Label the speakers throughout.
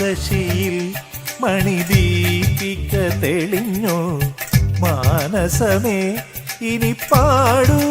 Speaker 1: മുത്തശ്ശിയിൽ മണിദീപിക തെളിഞ്ഞു. മാനസമേ ഇനി പാടൂ.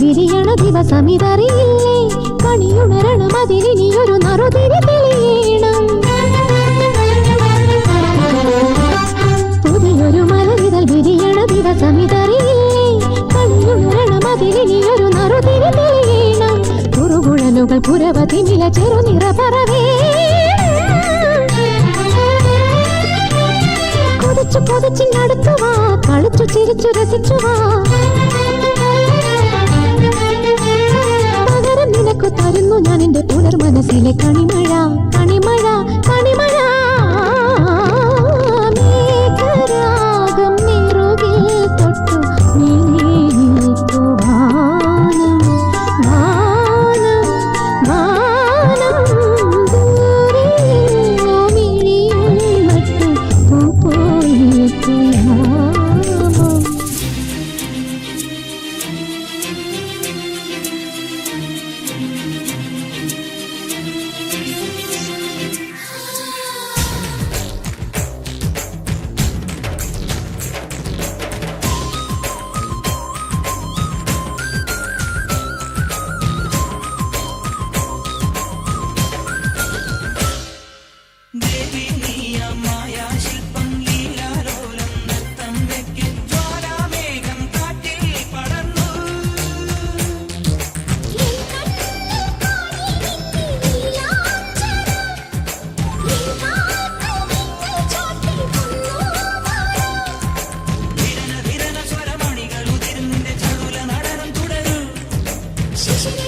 Speaker 1: വിരിയണ ദിവസമിതറിയില്ലേ, കണിയുണരണം അതിലിനിയൊരു നറുതിരി തെളിയണം. പുതിയൊരു മലരിതൽ വിരിയണ ദിവസമിതറിയില്ലേ, കണിയുണരണം അതിലിനിയൊരു നറുതിരി തെളിയണം. കുറുകുഴലുകൾ പുരവതി നില ചെറുനിറ പറവേ, കൊതിച്ചു കൊതിച്ചിങ്ങടുത്തുവാ, കളിച്ചു ചിരിച്ചു രസിച്ചുവാ. നിനക്കു തരുന്നു ഞാൻ എന്റെ പുലർ മനസ്സിലെ കണിമഴ കണിമഴ കണിമഴ. മേഘരാഗം നെറുകിൽ തൊട്ടു നീനിൽക്കു വാനം വാനം വാനം. ദൂരെ മിഴിയും മറ്റും പൂപ്പോയിട്ടു യാമം.
Speaker 2: ശിശിര